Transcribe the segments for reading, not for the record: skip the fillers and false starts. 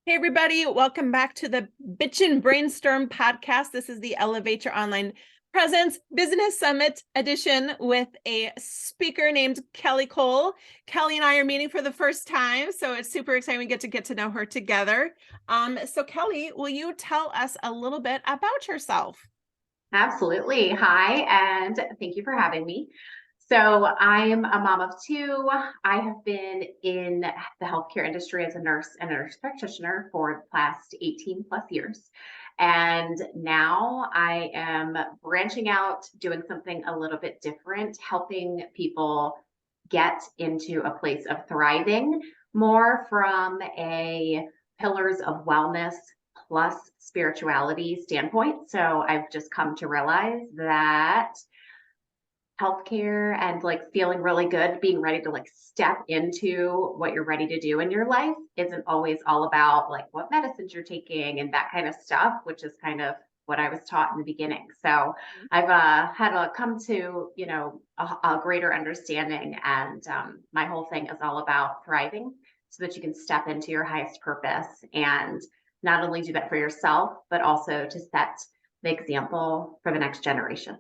Hey, everybody. Welcome back to the Bitchin' Brainstorm podcast. This is the Elevate Your Online Presence Business Summit edition with a speaker named Kelly Cole. Kelly and I are meeting for the first time, so it's super exciting. We get to know her together. So Kelly, will you tell us a little bit about yourself? Absolutely. Hi, and thank you for having me. So, I'm a mom of two. I have been in the healthcare industry as a nurse and a nurse practitioner for the past 18 plus years. And now I am branching out, doing something a little bit different, helping people get into a place of thriving more from a pillars of wellness plus spirituality standpoint. So I've just come to realize that healthcare and like feeling really good, being ready to like step into what you're ready to do in your life isn't always all about like what medicines you're taking and that kind of stuff, which is kind of what I was taught in the beginning. So I've had to come to, a greater understanding. And my whole thing is all about thriving so that you can step into your highest purpose and not only do that for yourself, but also to set the example for the next generation.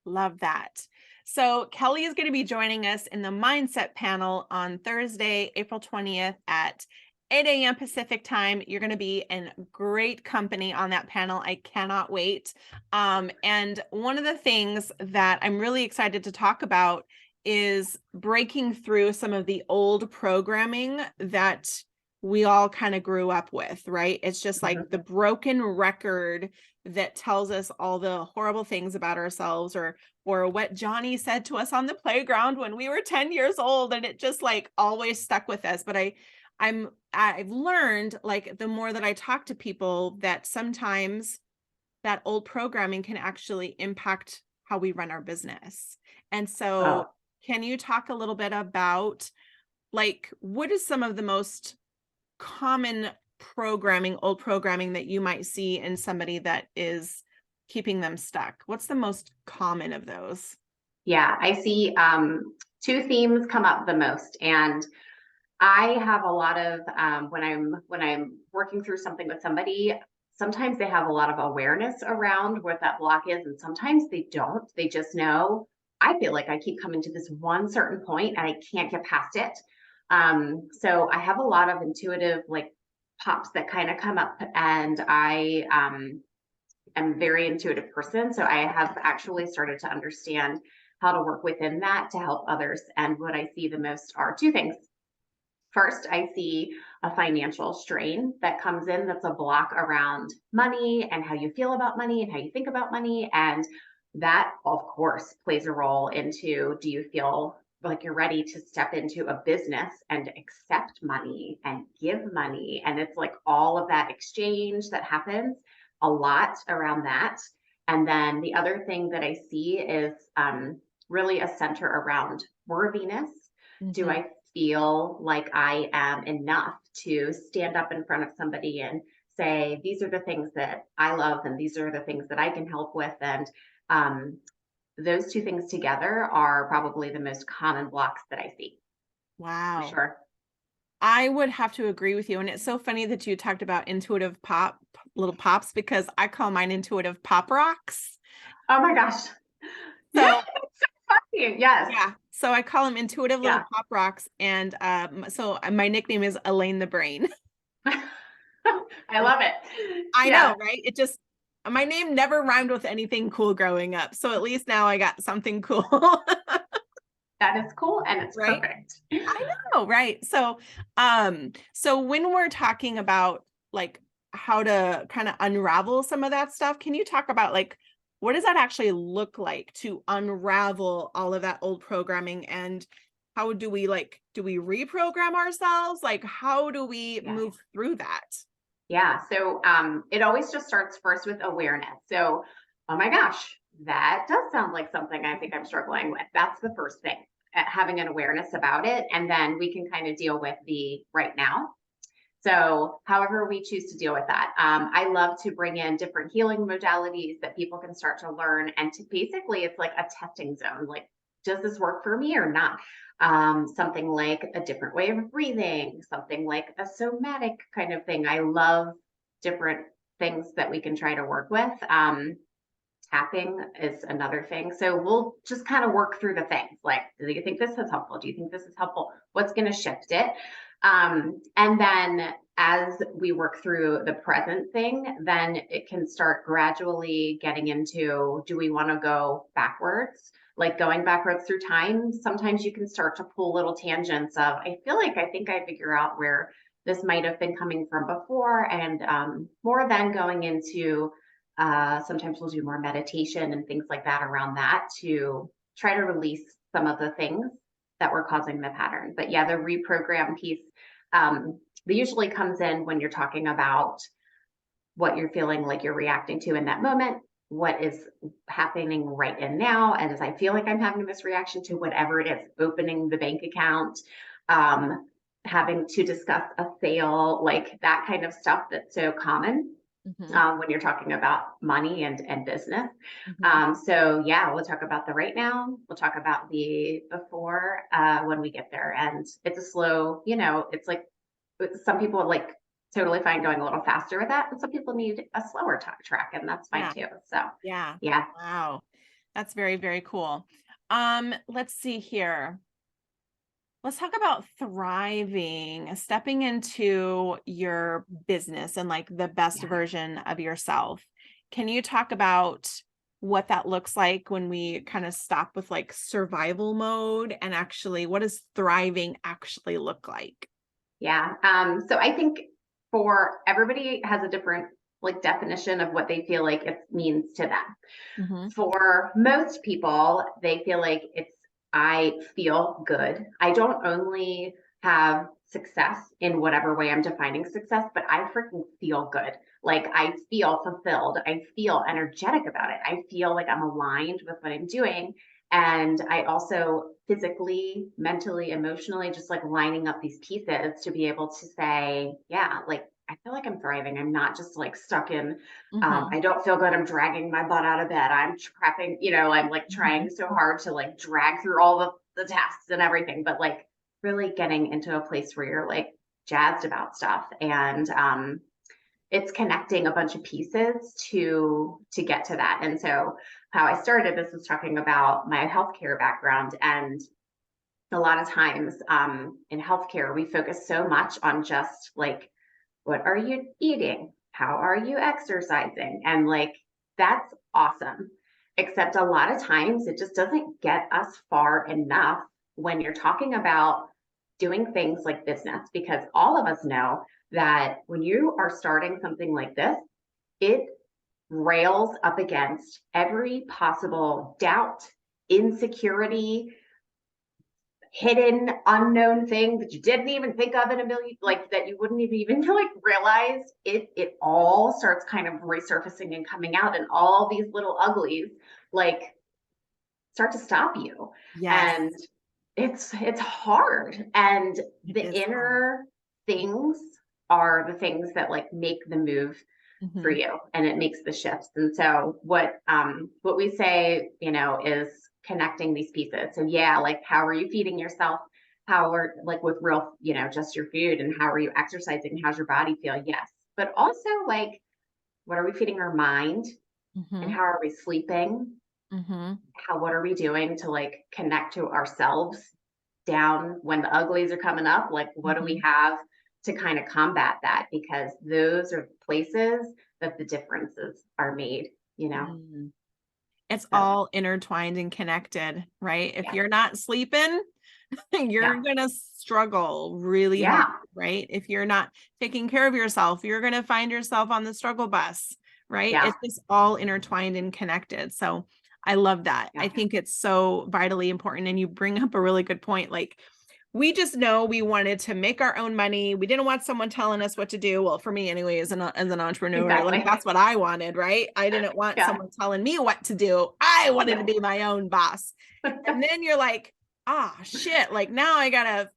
Love that. So Kelly is going to be joining us in the mindset panel on Thursday, April 20th at 8 a.m. Pacific time. You're going to be in great company on that panel. I cannot wait. And one of the things that I'm really excited to talk about is breaking through some of the old programming that we all kind of grew up with, right? It's just like the broken record that tells us all the horrible things about ourselves or what Johnny said to us on the playground when we were 10 years old, and it just like always stuck with us. But I've learned, like, the more that I talk to people, that sometimes that old programming can actually impact how we run our business. And so Oh, can you talk a little bit about, like, what is some of the most common old programming that you might see in somebody that is keeping them stuck? What's the most common of those? yeah, I see two themes come up the most. And I have a lot of when I'm working through something with somebody, sometimes they have a lot of awareness around what that block is, and sometimes they don't. They just know. I feel like I keep coming to this one certain point and I can't get past it. So I have a lot of intuitive like pops that kind of come up, and I am a very intuitive person. So I have actually started to understand how to work within that to help others. And what I see the most are two things. First, I see a financial strain that comes in that's a block around money and how you feel about money and how you think about money. And that, of course, plays a role into, do you feel like you're ready to step into a business and accept money and give money? And it's like all of that exchange that happens a lot around that. And then the other thing that I see is really a center around worthiness. Do Mhm. I feel like I am enough to stand up in front of somebody and say, these are the things that I love and these are the things that I can help with? And um, those two things together are probably the most common blocks that I see for Wow. sure. I would have to agree with you. And it's so funny that you talked about intuitive little pops, because I call mine intuitive pop rocks. Oh my gosh. Yeah, So it's so funny. Yes. yeah, so I call them intuitive little Yeah. pop rocks. And so my nickname is Elaine the Brain. I love it. I Yeah, know, right? It just, my name never rhymed with anything cool growing up. So at least now I got something cool. that is cool and it's Right? perfect. I know, right? So when we're talking about, like, how to kind of unravel some of that stuff, can you talk about, like, what does that actually look like to unravel all of that old programming, and how do we, like, do we reprogram ourselves? Like, how do we Yeah. move through that? Yeah. So it always just starts first with awareness. So, oh my gosh, that does sound like something I think I'm struggling with. That's the first thing, having an awareness about it. And then we can kind of deal with the right now. So, however we choose to deal with that, I love to bring in different healing modalities that people can start to learn. And to basically, it's like a testing zone. Like, does this work for me or not? something like a different way of breathing, something like a somatic kind of thing. I love different things that we can try to work with. Tapping is another thing. So we'll just kind of work through the things like, do you think this is helpful? Do you think this is helpful? What's going to shift it? And then as we work through the present thing, then it can start gradually getting into, do we want to go backwards? Like going backwards through time, sometimes you can start to pull little tangents of, I feel like I think I figure out where this might have been coming from before, and more than going into sometimes we'll do more meditation and things like that around that to try to release some of the things that were causing the pattern. But yeah, the reprogram piece usually comes in when you're talking about what you're feeling like you're reacting to in that moment, what is happening right in now. And as I feel like I'm having this reaction to whatever it is, opening the bank account, having to discuss a sale, like that kind of stuff that's so common when you're talking about money and business. So yeah, we'll talk about the right now. We'll talk about the before when we get there. And it's a slow, it's like some people like totally fine going a little faster with that. And some people need a slower track, and that's fine too. So Yeah. yeah. Wow. That's very, very cool. Let's see here. Let's talk about thriving, stepping into your business and like the best Yeah. version of yourself. Can you talk about what that looks like when we kind of stop with like survival mode and actually what does thriving actually look like? Yeah. So I think for everybody has a different like definition of what they feel like it means to them. For most people, they feel like it's, I feel good. I don't only have success in whatever way I'm defining success, but I freaking feel good. Like I feel fulfilled. I feel energetic about it. I feel like I'm aligned with what I'm doing. And I also physically, mentally, emotionally, just like lining up these pieces to be able to say, yeah, like I feel like I'm thriving. I'm not just like stuck in, I don't feel good. I'm dragging my butt out of bed. I'm prepping, I'm like trying so hard to like drag through all the tasks and everything, but like really getting into a place where you're like jazzed about stuff. And it's connecting a bunch of pieces to get to that. And so how I started this was talking about my healthcare background. And a lot of times in healthcare, we focus so much on just like, what are you eating? How are you exercising? And like, that's awesome. Except a lot of times it just doesn't get us far enough when you're talking about doing things like business, because all of us know that when you are starting something like this, it rails up against every possible doubt, insecurity, hidden unknown thing that you didn't even think of in a million, like that you wouldn't even like realize. It all starts kind of resurfacing and coming out, and all these little uglies like start to stop you. Yes, And it's hard, and it the is hard. inner things are the things that like make the move for you, and it makes the shifts. And so what we say, is connecting these pieces. So yeah, like how are you feeding yourself? How are like with real, just your food, and how are you exercising? How's your body feel? Yes. But also like, what are we feeding our mind, and how are we sleeping? What are we doing to like connect to ourselves down when the uglies are coming up? Like, what do we have to kind of combat that? Because those are places that the differences are made. It's So all intertwined and connected, right? If yeah, you're not sleeping, you're yeah, gonna struggle really hard, yeah, right? If you're not taking care of yourself, you're gonna find yourself on the struggle bus, right? yeah, It's just all intertwined and connected. So I love that. I yeah, think it's so vitally important. And you bring up a really good point. Like, we just know we wanted to make our own money. We didn't want someone telling us what to do. Well, for me anyway, as an entrepreneur, like exactly. that's what I wanted, right? I didn't want Yeah, someone telling me what to do. I wanted to yeah, be my own boss. And then you're like, ah, shit, like now I gotta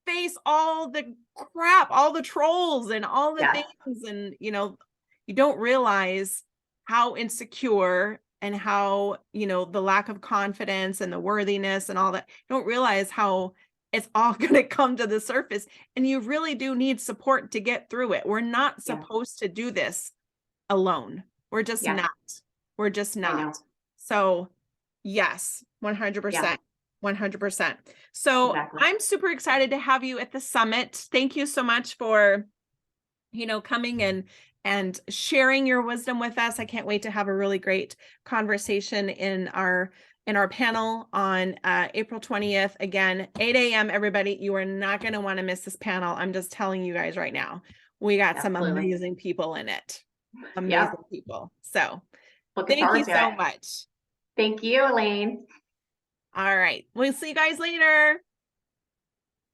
face all the crap, all the trolls and all the yes, things. And, you don't realize how insecure and how, the lack of confidence and the worthiness and all that. You don't realize how it's all going to come to the surface, and you really do need support to get through it. We're not Yeah. supposed to do this alone. We're just Yeah. not. We're just I know. not. So yes, 100%. Yeah. 100%. So Exactly. I'm super excited to have you at the summit. Thank you so much for, coming and sharing your wisdom with us. I can't wait to have a really great conversation in our panel on April 20th. Again, 8 a.m. everybody. You are not going to want to miss this panel. I'm just telling you guys right now. We got some Absolutely. amazing people in it. Amazing Yep. people. So Looking thank you forward to so it. much. Thank you, Elaine. All right. We'll see you guys later.